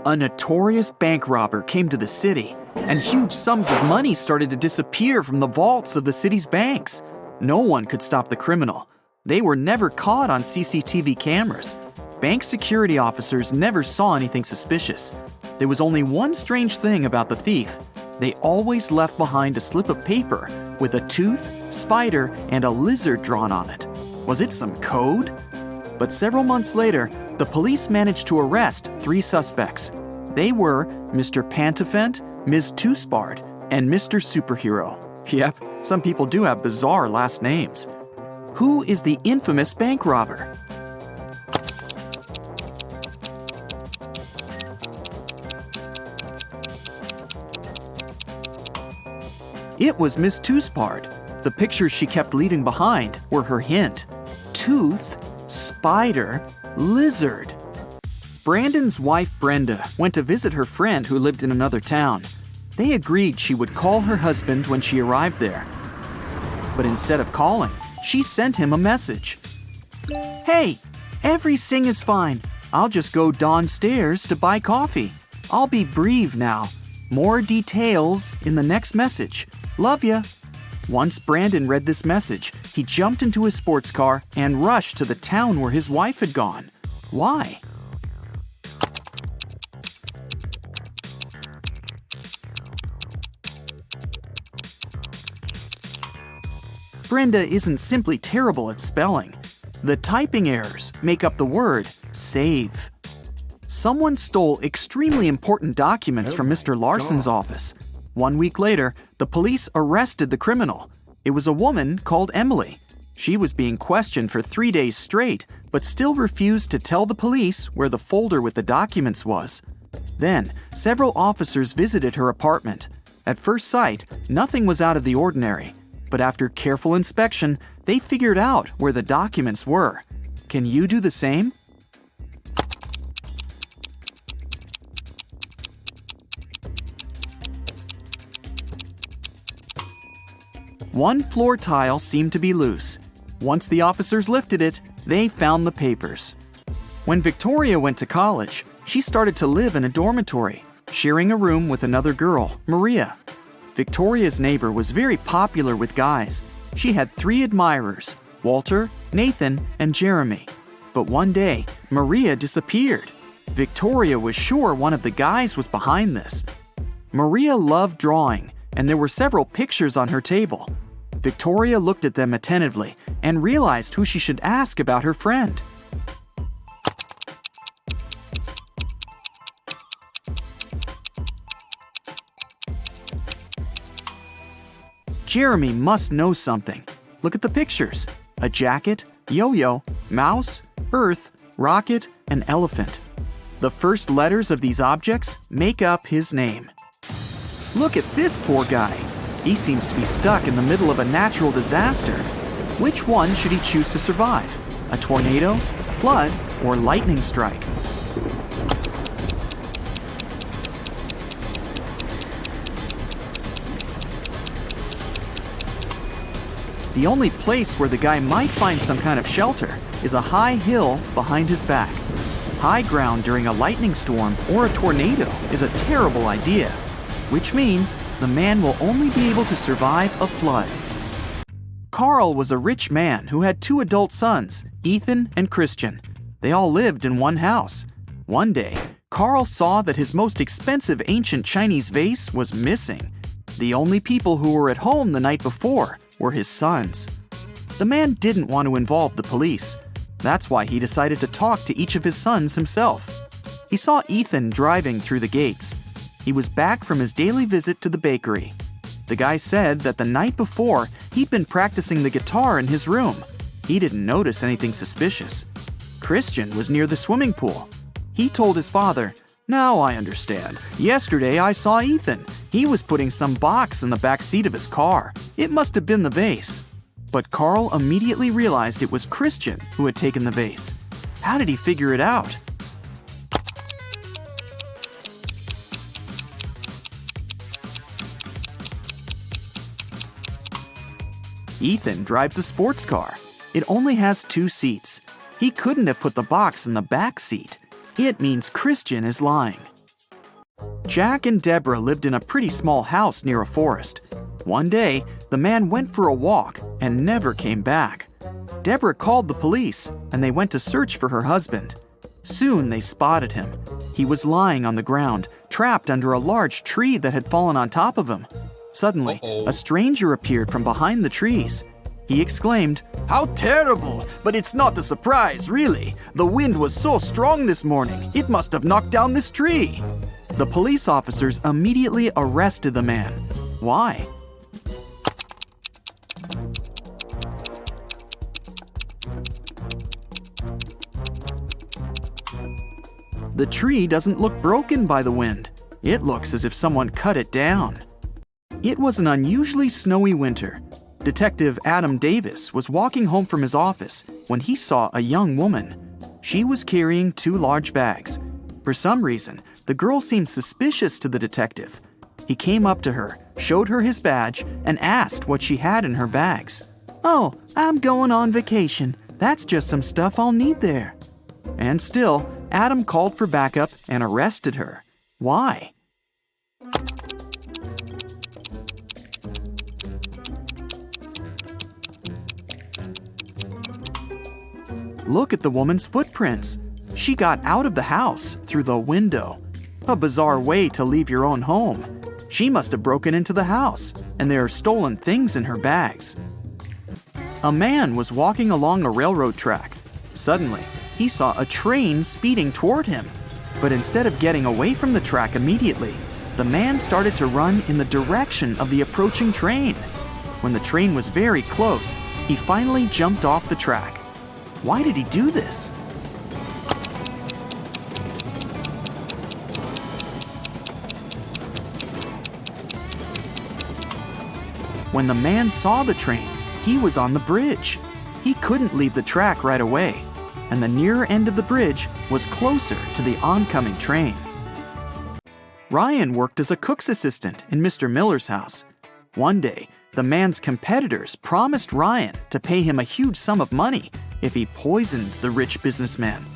A notorious bank robber came to the city, and huge sums of money started to disappear from the vaults of the city's banks. No one could stop the criminal. They were never caught on CCTV cameras. Bank security officers never saw anything suspicious. There was only one strange thing about the thief. They always left behind a slip of paper with a tooth, spider, and a lizard drawn on it. Was it some code? But several months later, the police managed to arrest 3 suspects. They were Mr. Pantafent, Ms. Toospard, and Mr. Superhero. Yep, some people do have bizarre last names. Who is the infamous bank robber? It was Miss Toospard. The pictures she kept leaving behind were her hint. Tooth, spider, lizard. Brandon's wife Brenda went to visit her friend who lived in another town. They agreed she would call her husband when she arrived there. But instead of calling, she sent him a message. Hey, everything is fine. I'll just go downstairs to buy coffee. I'll be brief now. More details in the next message. Love ya. Once Brandon read this message, he jumped into his sports car and rushed to the town where his wife had gone. Why? Brenda isn't simply terrible at spelling. The typing errors make up the word save. Someone stole extremely important documents from Mr. Larson's office. 1 week later, the police arrested the criminal. It was a woman called Emily. She was being questioned for 3 days straight, but still refused to tell the police where the folder with the documents was. Then, several officers visited her apartment. At first sight, nothing was out of the ordinary. But after careful inspection, they figured out where the documents were. Can you do the same? One floor tile seemed to be loose. Once the officers lifted it, they found the papers. When Victoria went to college, she started to live in a dormitory, sharing a room with another girl, Maria. Victoria's neighbor was very popular with guys. She had 3 admirers, Walter, Nathan, and Jeremy. But one day, Maria disappeared. Victoria was sure one of the guys was behind this. Maria loved drawing, and there were several pictures on her table. Victoria looked at them attentively and realized who she should ask about her friend. Jeremy must know something. Look at the pictures. A jacket, yo-yo, mouse, earth, rocket, and elephant. The first letters of these objects make up his name. Look at this poor guy. He seems to be stuck in the middle of a natural disaster. Which one should he choose to survive? A tornado, flood, or lightning strike? The only place where the guy might find some kind of shelter is a high hill behind his back. High ground during a lightning storm or a tornado is a terrible idea, which means the man will only be able to survive a flood. Carl was a rich man who had 2 adult sons, Ethan and Christian. They all lived in one house. One day, Carl saw that his most expensive ancient Chinese vase was missing. The only people who were at home the night before were his sons. The man didn't want to involve the police. That's why he decided to talk to each of his sons himself. He saw Ethan driving through the gates. He was back from his daily visit to the bakery. The guy said that the night before, he'd been practicing the guitar in his room. He didn't notice anything suspicious. Christian was near the swimming pool. He told his father, "Now I understand. Yesterday I saw Ethan. He was putting some box in the back seat of his car. It must have been the vase." But Carl immediately realized it was Christian who had taken the vase. How did he figure it out? Ethan drives a sports car. It only has 2 seats. He couldn't have put the box in the back seat. It means Christian is lying. Jack and Deborah lived in a pretty small house near a forest. One day, the man went for a walk and never came back. Deborah called the police, and they went to search for her husband. Soon they spotted him. He was lying on the ground, trapped under a large tree that had fallen on top of him. Suddenly, a stranger appeared from behind the trees. He exclaimed, "How terrible! But it's not a surprise, really. The wind was so strong this morning, it must have knocked down this tree." The police officers immediately arrested the man. Why? The tree doesn't look broken by the wind. It looks as if someone cut it down. It was an unusually snowy winter. Detective Adam Davis was walking home from his office when he saw a young woman. She was carrying 2 large bags. For some reason, the girl seemed suspicious to the detective. He came up to her, showed her his badge, and asked what she had in her bags. "Oh, I'm going on vacation. That's just some stuff I'll need there." And still, Adam called for backup and arrested her. Why? Look at the woman's footprints. She got out of the house through the window. A bizarre way to leave your own home. She must have broken into the house, and there are stolen things in her bags. A man was walking along a railroad track. Suddenly, he saw a train speeding toward him. But instead of getting away from the track immediately, the man started to run in the direction of the approaching train. When the train was very close, he finally jumped off the track. Why did he do this? When the man saw the train, he was on the bridge. He couldn't leave the track right away, and the nearer end of the bridge was closer to the oncoming train. Ryan worked as a cook's assistant in Mr. Miller's house. One day, the man's competitors promised Ryan to pay him a huge sum of money if he poisoned the rich businessman.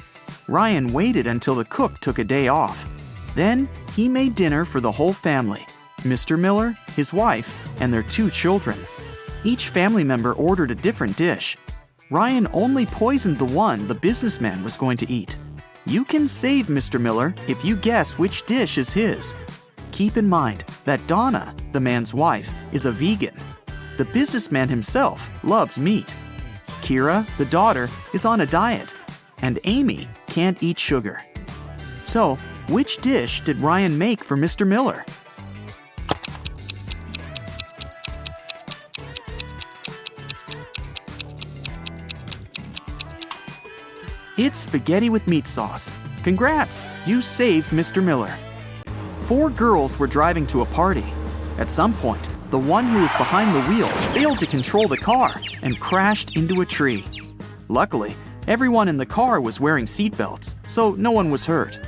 Ryan waited until the cook took a day off. Then he made dinner for the whole family, Mr. Miller, his wife, and their 2 children. Each family member ordered a different dish. Ryan only poisoned the one the businessman was going to eat. You can save Mr. Miller if you guess which dish is his. Keep in mind that Donna, the man's wife, is a vegan. The businessman himself loves meat. Kira, the daughter, is on a diet, and Amy can't eat sugar. So, which dish did Ryan make for Mr. Miller? It's spaghetti with meat sauce. Congrats, you saved Mr. Miller. 4 girls were driving to a party. At some point, the one who was behind the wheel failed to control the car and crashed into a tree. Luckily, everyone in the car was wearing seatbelts, so no one was hurt.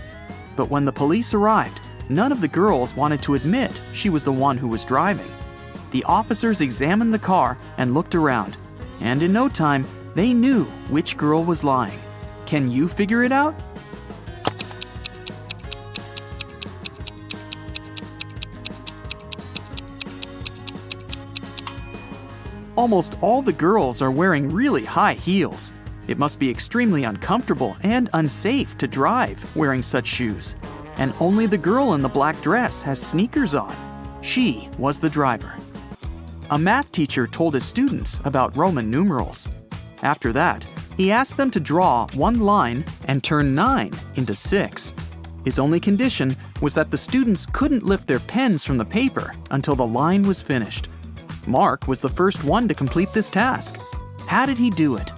But when the police arrived, none of the girls wanted to admit she was the one who was driving. The officers examined the car and looked around, and in no time, they knew which girl was lying. Can you figure it out? Almost all the girls are wearing really high heels. It must be extremely uncomfortable and unsafe to drive wearing such shoes. And only the girl in the black dress has sneakers on. She was the driver. A math teacher told his students about Roman numerals. After that, he asked them to draw one line and turn 9 into 6. His only condition was that the students couldn't lift their pens from the paper until the line was finished. Mark was the first one to complete this task. How did he do it?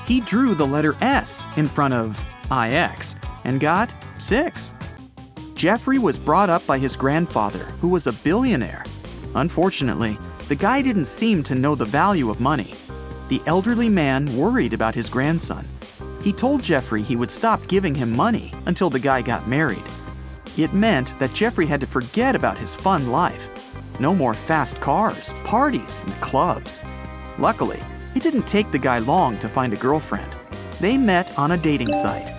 He drew the letter S in front of IX and got 6. Jeffrey was brought up by his grandfather, who was a billionaire. Unfortunately, the guy didn't seem to know the value of money. The elderly man worried about his grandson. He told Jeffrey he would stop giving him money until the guy got married. It meant that Jeffrey had to forget about his fun life. No more fast cars, parties, and clubs. Luckily, It didn't take the guy long to find a girlfriend. They met on a dating site.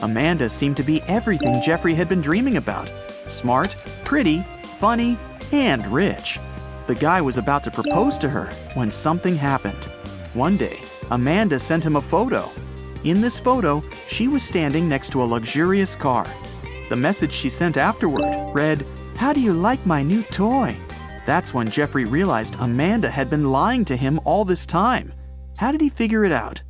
Amanda seemed to be everything Jeffrey had been dreaming about. Smart, pretty, funny, and rich. The guy was about to propose to her when something happened. One day, Amanda sent him a photo. In this photo, she was standing next to a luxurious car. The message she sent afterward read, "How do you like my new toy?" That's when Jeffrey realized Amanda had been lying to him all this time. How did he figure it out?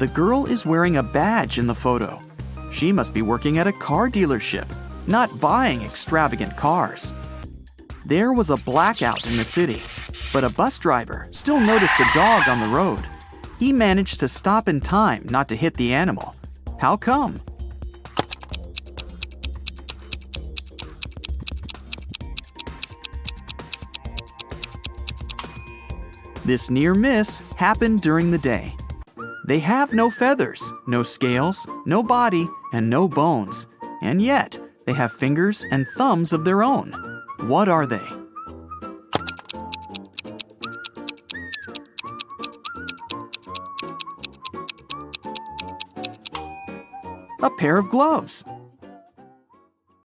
The girl is wearing a badge in the photo. She must be working at a car dealership, not buying extravagant cars. There was a blackout in the city, but a bus driver still noticed a dog on the road. He managed to stop in time not to hit the animal. How come? This near miss happened during the day. They have no feathers, no scales, no body, and no bones. And yet, they have fingers and thumbs of their own. What are they? A pair of gloves.